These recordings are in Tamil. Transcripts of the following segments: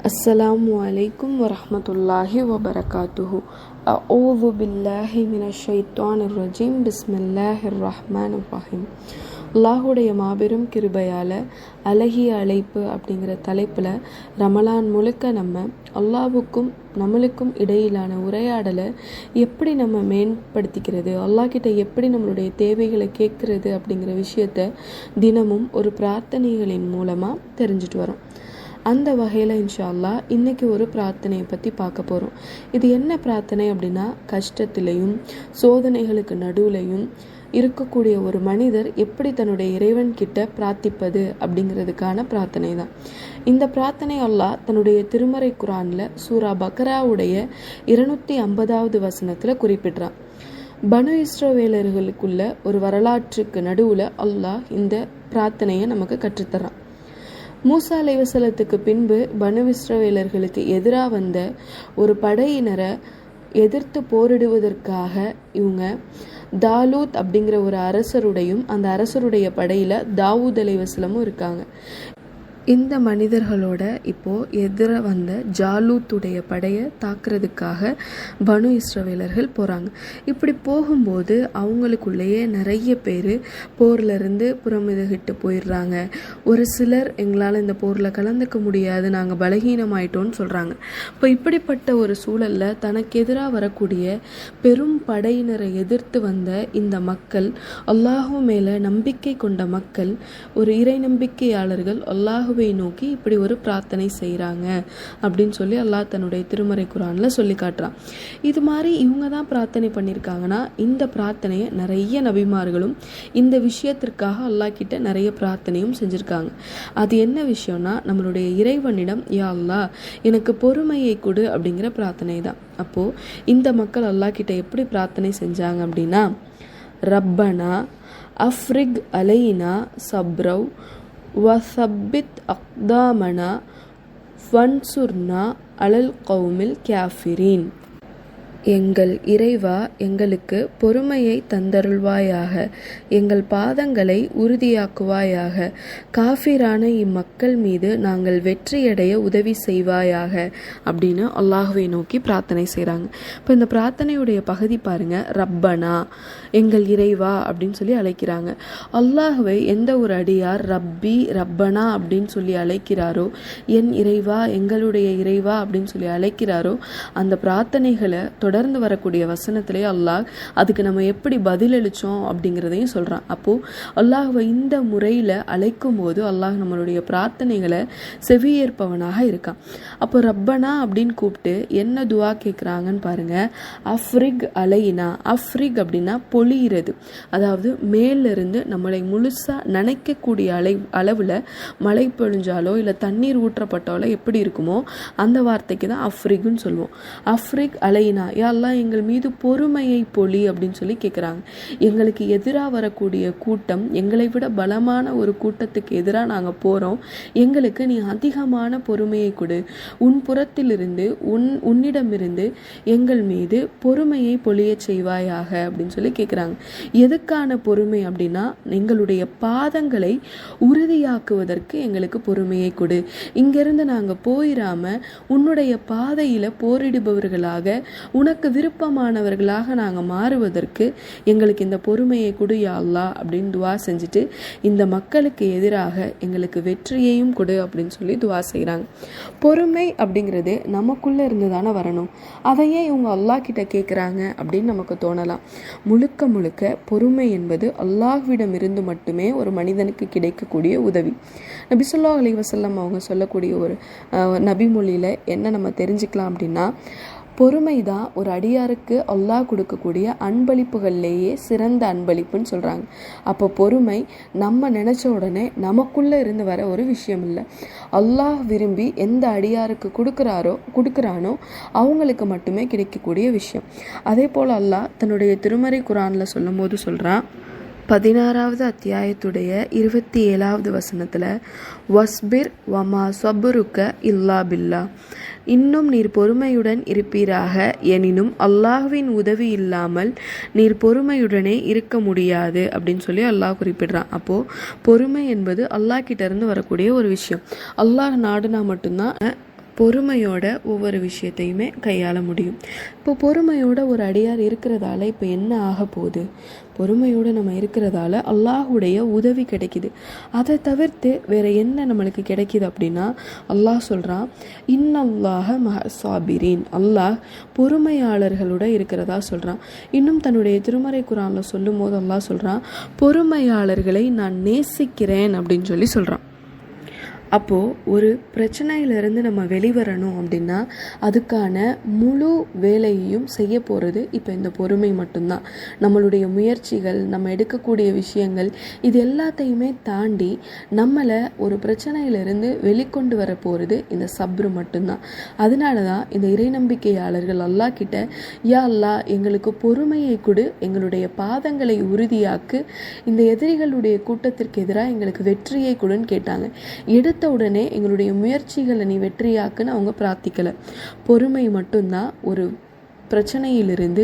அஸ்ஸலாமு அலைக்கும் வரஹ்மத்துல்லாஹி வபரகாத்துஹு. அஊது பில்லாஹி மினஷ் ஷைத்தானிர் ரஜீம். பிஸ்மில்லாஹிர் ரஹ்மானிர் ரஹீம். அல்லாஹுடைய மாபெரும் கிருபையால் அழகிய அழைப்பு அப்படிங்கிற தலைப்பில் ரமலான் முழுக்க நம்ம அல்லாஹ்வுக்கும் நம்மளுக்கும் இடையிலான உரையாடலை எப்படி நம்ம மேம்படுத்திக்கிறது, அல்லாஹ்கிட்ட எப்படி நம்மளுடைய தேவைகளை கேட்குறது அப்படிங்கிற விஷயத்த தினமும் ஒரு பிரார்த்தனைகளின் மூலமாக தெரிஞ்சுட்டு வரோம். அந்த வகையில் இன்ஷா அல்லாஹ் இன்றைக்கி ஒரு பிரார்த்தனையை பற்றி பார்க்க போகிறோம். இது என்ன பிரார்த்தனை அப்படின்னா, கஷ்டத்திலையும் சோதனைகளுக்கு நடுவுலையும் இருக்கக்கூடிய ஒரு மனிதர் எப்படி தன்னுடைய இறைவன்கிட்ட பிரார்த்திப்பது அப்படிங்கிறதுக்கான பிரார்த்தனை தான். இந்த பிரார்த்தனை அல்லாஹ் தன்னுடைய திருமறை குரானில் சூரா பக்ராவுடைய 250வது வசனத்தில் குறிப்பிட்றான். பனு இஸ்ரவேலர்களுக்குள்ள ஒரு வரலாற்றுக்கு நடுவில் அல்லாஹ் இந்த பிரார்த்தனையை நமக்கு கற்றுத்தரான். மூசா அலைஹிஸ்ஸலாத்துக்கு பின்பு பனு இஸ்ரவேலர்களுக்கு எதிராக வந்த ஒரு படையினரை எதிர்த்து போரிடுவதற்காக இவங்க தாலூத் அப்படிங்கிற ஒரு அரசருடையும் அந்த அரசருடைய படையில் தாவூத் அலைஹிஸ்ஸலாமும் இருக்காங்க. இந்த மனிதர்களோட இப்போது எதிர வந்த ஜாலூத்துடைய படையை தாக்குறதுக்காக பனு இஸ்ரவேலர்கள் போகிறாங்க. இப்படி போகும்போது அவங்களுக்குள்ளேயே நிறைய பேர் போர்லேருந்து புறமிதகிட்டு போயிடுறாங்க. ஒரு சிலர் எங்களால் இந்த போரில் கலந்துக்க முடியாது, நாங்கள் பலகீனமாயிட்டோன்னு சொல்கிறாங்க. இப்போ இப்படிப்பட்ட ஒரு சூழலில் தனக்கு எதிராக வரக்கூடிய பெரும் படையினரை எதிர்த்து வந்த இந்த மக்கள், அல்லாஹ் மேலே நம்பிக்கை கொண்ட மக்கள், ஒரு இறை நம்பிக்கையாளர்கள் அல்லாஹ் நோக்கி இப்படி ஒரு பிரார்த்தனை செய்கிறாங்க அப்படின்னு சொல்லி அல்லாஹ் தன்னுடைய திருமறை குரானில் சொல்லி காட்டுறான். இது மாதிரி இவங்க தான் பிரார்த்தனை பண்ணியிருக்காங்கன்னா, இந்த பிரார்த்தனையை நிறைய நபிமார்களும் இந்த விஷயத்திற்காக அல்லாஹ் கிட்ட நிறைய பிரார்த்தனையும் செஞ்சுருக்காங்க. அது என்ன விஷயம்னா, நம்மளுடைய இறைவனிடம் யா அல்லாஹ் எனக்கு பொறுமையை கொடு அப்படிங்கிற பிரார்த்தனை தான். அப்போது இந்த மக்கள் அல்லாஹ் கிட்ட எப்படி பிரார்த்தனை செஞ்சாங்க அப்படின்னா, ரப்பனா அஃப்ரிக் அலைனா சப்ரவ் வசப்பித் அக்தாமனா ஃபன்சுர்னா அலல் கௌமில் காஃபிரீன். எங்கள் இறைவா, எங்களுக்கு பொறுமையை தந்தருள்வாயாக, எங்கள் பாதங்களை உறுதியாக்குவாயாக, காஃபிரான இம்மக்கள் மீது நாங்கள் வெற்றியடைய உதவி செய்வாயாக அப்படின்னு அல்லாஹ்வை நோக்கி பிரார்த்தனை செய்கிறாங்க. இப்போ இந்த பிரார்த்தனையுடைய பகுதி பாருங்க, ரப்பனா எங்கள் இறைவா அப்படின்னு சொல்லி அழைக்கிறாங்க. அல்லாஹ்வை எந்த ஒரு அடியார் ரப்பி ரப்பனா அப்படின்னு சொல்லி அழைக்கிறாரோ, என் இறைவா எங்களுடைய இறைவா அப்படின்னு சொல்லி அழைக்கிறாரோ, அந்த பிரார்த்தனைகளை தொடர்ந்து வரக்கூடிய வசனத்திலே அல்லாஹ் அதுக்கு நம்ம எப்படி பதிலளித்தோம் அப்படிங்கிறதையும் சொல்கிறான். அப்போது அல்லாஹ்வை இந்த முறையில் அழைக்கும் போது அல்லாஹ் நம்மளுடைய பிரார்த்தனைகளை செவியேற்பவனாக இருக்கான். அப்போ ரப்பனா அப்படின்னு கூப்பிட்டு என்ன துவா கேட்குறாங்கன்னு பாருங்கள். அஃப்ரிக் அலைனா, அஃப்ரிக் அப்படின்னா பொழியிறது, அதாவது மேலிருந்து நம்மளை முழுசாக நினைக்கக்கூடிய அளவில் மழை பொழிஞ்சாலோ இல்லை தண்ணீர் ஊற்றப்பட்டாலோ எப்படி இருக்குமோ அந்த வார்த்தைக்கு தான் அஃப்ரிக்னு சொல்லுவோம். அஃப்ரிக் அலைனா, எல்லாம் எங்கள் மீது பொறுமையை பொழி அப்படின்னு சொல்லி கேட்குறாங்க. எங்களுக்கு எதிராக வரக்கூடிய கூட்டம், எங்களை விட பலமான ஒரு கூட்டத்துக்கு எதிராக நாங்கள் போகிறோம், எங்களுக்கு நீ அதிகமான பொறுமையை கொடு, உன் புறத்திலிருந்து உன்னிடமிருந்து எங்கள் மீது பொறுமையை பொழிய செய்வாயாக அப்படின்னு சொல்லி கேட்குறாங்க. எதுக்கான பொறுமை அப்படின்னா, எங்களுடைய பாதங்களை உறுதியாக்குவதற்கு எங்களுக்கு பொறுமையை கொடு, இங்கிருந்து நாங்கள் போயிடாம உன்னுடைய பாதையில் போரிடுபவர்களாக உனக்கு விருப்பமானவர்களாக நாங்கள் மாறுவதற்கு எங்களுக்கு இந்த பொறுமையை கொடு யா அல்லாஹ் அப்படின்னு துவா செஞ்சுட்டு, இந்த மக்களுக்கு எதிராக எங்களுக்கு வெற்றியையும் கொடு அப்படின்னு சொல்லி துவா செய்கிறாங்க. பொறுமை அப்படிங்கிறது நமக்குள்ளே இருந்து தானே வரணும், அதையே இவங்க அல்லாஹ் கிட்ட கேட்குறாங்க அப்படின்னு நமக்கு தோணலாம். முழுக்க முழுக்க பொறுமை என்பது அல்லாஹ்விடம் இருந்து மட்டுமே ஒரு மனிதனுக்கு கிடைக்கக்கூடிய உதவி. நபி ஸல்லல்லாஹு அலைஹி வஸல்லம் அவங்க சொல்லக்கூடிய ஒரு நபி மொழியில் என்ன நம்ம தெரிஞ்சுக்கலாம் அப்படின்னா, பொறுமை தான் ஒரு அடியாருக்கு அல்லாஹ் கொடுக்கக்கூடிய அன்பளிப்புகள்லேயே சிறந்த அன்பளிப்புன்னு சொல்கிறாங்க. அப்போ பொறுமை நம்ம நினச்ச உடனே நமக்குள்ளே இருந்து வர ஒரு விஷயம் இல்லை. அல்லாஹ் விரும்பி எந்த அடியாருக்கு கொடுக்குறானோ அவங்களுக்கு மட்டுமே கிடைக்கக்கூடிய விஷயம். அதே போல் அல்லாஹ் தன்னுடைய திருமறை குரானில் சொல்லும் போது சொல்கிறான், 16வது அத்தியாயத்துடைய 27வது வசனத்தில், வஸ்பிர் வமா சபுருக்க இல்லா பில்லா, இன்னும் நீர் பொறுமையுடன் இருப்பீராக, எனினும் அல்லாஹ்வின் உதவி இல்லாமல் நீர் பொறுமையுடனே இருக்க முடியாது அப்படின்னு சொல்லி அல்லாஹ் குறிப்பிடுறான். அப்போது பொறுமை என்பது அல்லாஹ் கிட்ட இருந்து வரக்கூடிய ஒரு விஷயம். அல்லாஹ் நாடுனா மட்டும்தான் பொறுமையோட ஒவ்வொரு விஷயத்தையுமே கையாள முடியும். இப்போ பொறுமையோட ஒரு அடியார் இருக்கிறதால இப்போ என்ன ஆக போகுது? பொறுமையோடு நம்ம இருக்கிறதால அல்லாஹுடைய உதவி கிடைக்குது. அதை தவிர்த்து வேற என்ன நம்மளுக்கு கிடைக்கிது அப்படின்னா, அல்லாஹ் சொல்கிறான், இன்னல்லாஹ மஹ்சாபிரீன், அல்லாஹ் பொறுமையாளர்களோட இருக்கிறதா சொல்கிறான். இன்னும் தன்னுடைய திருமறை குர்ஆனில் சொல்லும் போது அல்லாஹ் சொல்கிறான், பொறுமையாளர்களை நான் நேசிக்கிறேன் அப்படின்னு சொல்கிறான். அப்போது ஒரு பிரச்சனையிலேருந்து நம்ம வெளிவரணும் அப்படின்னா அதுக்கான முழு வேலையையும் செய்ய போகிறது இப்போ இந்த பொறுமை மட்டும்தான். நம்மளுடைய முயற்சிகள், நம்ம எடுக்கக்கூடிய விஷயங்கள், இது எல்லாத்தையுமே தாண்டி நம்மளை ஒரு பிரச்சனையிலேருந்து வெளிக்கொண்டு வர போகிறது இந்த சப்ரு மட்டும்தான். அதனால தான் இந்த இறை நம்பிக்கையாளர்கள் அல்லாஹ் கிட்ட, யா அல்லாஹ் எங்களுக்கு பொறுமையை கொடு, எங்களுடைய பாதங்களை உறுதியாக்கு, இந்த எதிரிகளுடைய கூட்டத்திற்கு எதிராக எங்களுக்கு வெற்றியை கொடுன்னு கேட்டாங்க. எடுத்த உடனே எங்களுடைய முயற்சிகளை நீ வெற்றியாக்குன்னு அவங்க பிரார்த்திக்கலை. பொறுமை மட்டும்தான் ஒரு பிரச்சனையிலிருந்து,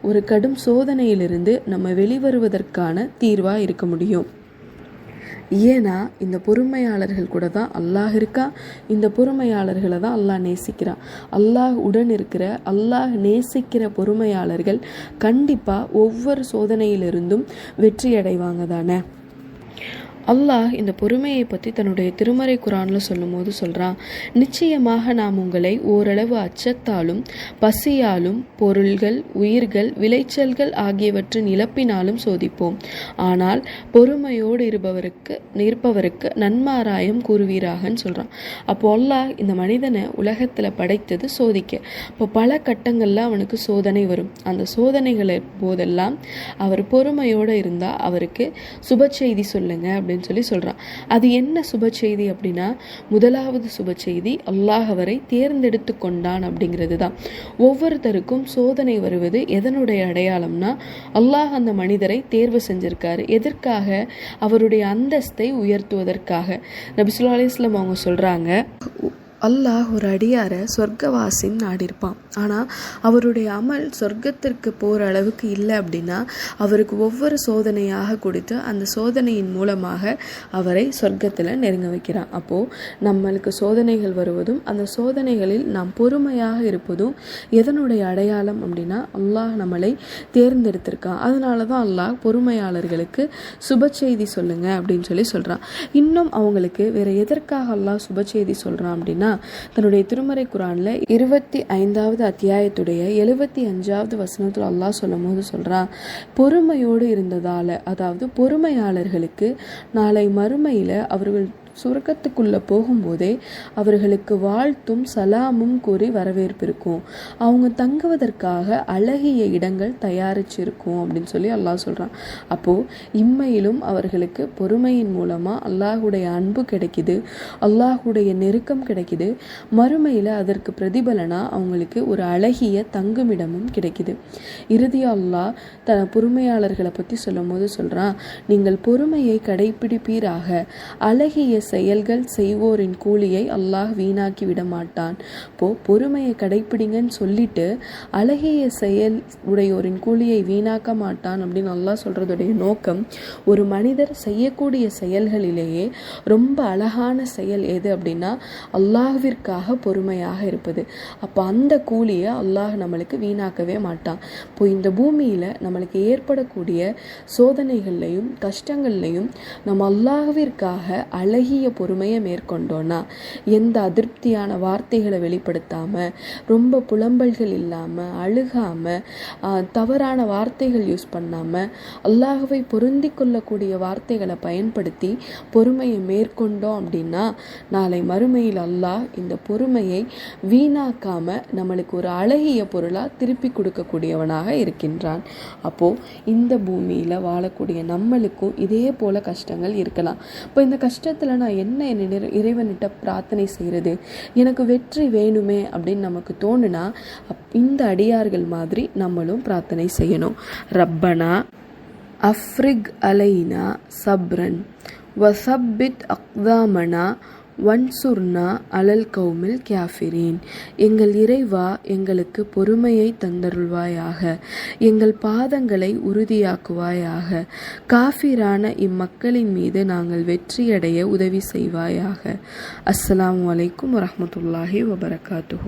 ஒரு கடும் சோதனையிலிருந்து நம்ம வெளிவருவதற்கான தீர்வாக இருக்க முடியும். ஏன்னா இந்த பொறுமையாளர்கள் கூட தான் அல்லாஹ் இருக்கா. இந்த பொறுமையாளர்களை தான் அல்லாஹ் நேசிக்கிறான். அல்லாஹ் உடன் இருக்கிற, அல்லாஹ் நேசிக்கிற பொறுமையாளர்கள் கண்டிப்பாக ஒவ்வொரு சோதனையிலிருந்தும் வெற்றி அடைவாங்க தானே. அல்லாஹ் இந்த பொறுமையை பற்றி தன்னுடைய திருமறை குர்ஆனில் சொல்லும் போது சொல்கிறான், நிச்சயமாக நாம் உங்களை ஓரளவு அச்சத்தாலும் பசியாலும் பொருள்கள், உயிர்கள், விளைச்சல்கள் ஆகியவற்றின் இழப்பினாலும் சோதிப்போம். ஆனால் பொறுமையோடு இருப்பவருக்கு நன்மாராயம் கூறுவீராகன்னு சொல்கிறான். அப்போ அல்லாஹ் இந்த மனிதனை உலகத்தில் படைத்தது சோதிக்க. இப்போ பல கட்டங்களில் அவனுக்கு சோதனை வரும். அந்த சோதனைகளை போதெல்லாம் அவர் பொறுமையோடு இருந்தால் அவருக்கு சுப செய்தி சொல்லுங்க அப்படின்னு சொல்றான். அது என்ன சுப செய்தி அப்படின்னா, முதலாவது சுப செய்தி அல்லாஹ் அவரை தேர்ந்தெடுத்து கொண்டான் அப்படிங்கிறது தான். ஒவ்வொருத்தருக்கும் சோதனை வருவது எதனுடைய அடையாளம்னா, அல்லாஹ் அந்த மனிதரை தேர்வு செஞ்சிருக்காரு. எதற்காக? அவருடைய அந்தஸ்தை உயர்த்துவதற்காக. நபி ஸல்லல்லாஹு அலைஹி வஸல்லம் அவங்க சொல்றாங்க, அல்லாஹ் ஒரு அடியாரை சொர்க்கவாசின்னு நாடிருப்பான். ஆனால் அவருடைய அமல் சொர்க்கத்திற்கு போகிற அளவுக்கு இல்லை அப்படின்னா அவருக்கு ஒவ்வொரு சோதனையாக கொடுத்து அந்த சோதனையின் மூலமாக அவரை சொர்க்கத்தில் நெருங்க வைக்கிறான். அப்போது நம்மளுக்கு சோதனைகள் வருவதும் அந்த சோதனைகளில் நாம் பொறுமையாக இருப்பதும் எதனுடைய அடையாளம் அப்படின்னா, அல்லாஹ் நம்மளை தேர்ந்தெடுத்திருக்கான். அதனால தான் அல்லாஹ் பொறுமையாளர்களுக்கு சுப செய்தி சொல்லுங்க அப்படின்னு சொல்கிறான். இன்னும் அவங்களுக்கு வேற எதற்காக அல்லாஹ் சுப செய்தி சொல்கிறான் அப்படின்னா, தன்னுடைய திருமறை குர்ஆன்ல 25வது அத்தியாயத்துடைய 75வது வசனத்தில் அல்லாஹ் சொல்லும் போது சொல்றான், பொறுமையோடு இருந்ததால, அதாவது பொறுமையாளர்களுக்கு நாளை மறுமையில அவர்கள் சுரக்கத்துக்குள்ளே போகும்போதே அவர்களுக்கு வாழ்த்தும் சலாமும் கூறி வரவேற்பு இருக்கும். அவங்க தங்குவதற்காக அழகிய இடங்கள் தயாரிச்சிருக்கும் அப்படின்னு அல்லாஹ் சொல்கிறான். அப்போது இம்மையிலும் அவர்களுக்கு பொறுமையின் மூலமாக அல்லாஹுடைய அன்பு கிடைக்குது, அல்லாஹுடைய நெருக்கம் கிடைக்குது. மறுமையில் அதற்கு பிரதிபலனாக அவங்களுக்கு ஒரு அழகிய தங்குமிடமும் கிடைக்குது. இறுதியாக அல்லாஹ் பொறுமையாளர்களை பற்றி சொல்லும் போது சொல்கிறான், நீங்கள் பொறுமையை கடைபிடிப்பீராக, அழகிய செயல்கள் செய்வோரின் கூலியை அல்லாஹ் வீணாக்கி விட மாட்டான். பொறுமையை கடைப்பிடிங்கன்னு சொல்லிட்டு அழகிய செயல் உடையோரின் கூலியை வீணாக்க மாட்டான் அப்படின்னு அல்லாஹ் சொல்றதுடைய நோக்கம், ஒரு மனிதர் செய்யக்கூடிய செயல்களிலேயே ரொம்ப அழகான செயல் எது அப்படின்னா அல்லாஹ்விற்காக பொறுமையாக இருப்பது. அப்போ அந்த கூலியை அல்லாஹ் நம்மளுக்கு வீணாக்கவே மாட்டான். இப்போ இந்த பூமியில நம்மளுக்கு ஏற்படக்கூடிய சோதனைகள்லையும் கஷ்டங்கள்லையும் நம்ம அல்லாஹ்விற்காக அழகிய பொறுமையை மேற்கொண்டோன்னா, எந்த அதிருப்தியான வார்த்தைகளை வெளிப்படுத்தாம, ரொம்ப புலம்பல்கள் இல்லாம, அழுகாம, தவறான வார்த்தைகள் யூஸ் பண்ணாம, அல்லாஹ்வை பொருந்தி கொள்ளக்கூடிய வார்த்தைகளை பயன்படுத்தி பொறுமையை மேற்கொண்டோம் அப்படின்னா நாளை மறுமையில் அல்லாஹ் இந்த பொறுமையை வீணாக்காம நம்மளுக்கு ஒரு அழகிய பொருளா திருப்பி கொடுக்கக்கூடியவனாக இருக்கின்றான். அப்போ இந்த பூமியில வாழக்கூடிய நம்மளுக்கும் இதே போல கஷ்டங்கள் இருக்கலாம். இப்போ இந்த கஷ்டத்துல நான் என்ன இறைவனிட்ட பிரார்த்தனை செய்கிறது, எனக்கு வெற்றி வேணுமே அப்படின்னு நமக்கு தோணுனா இந்த அடியார்கள் மாதிரி நம்மளும் பிரார்த்தனை செய்யணும். ரப்பனா அஃப்ரிக் அலைனா சப்ரன் வசப்பிட் அக்தாமனா வன்சுர்னா அலல் கௌமில் கேஃபிரீன். எங்கள் இறைவா, எங்களுக்கு பொறுமையை தந்தருள்வாயாக, எங்கள் பாதங்களை உறுதியாக்குவாயாக, காஃபிரான இம்மக்களின் மீது நாங்கள் வெற்றியடைய உதவி செய்வாயாக. அஸ்ஸலாமு அலைக்கும் வரஹ்மத்துல்லாஹி வபரகாத்துஹு.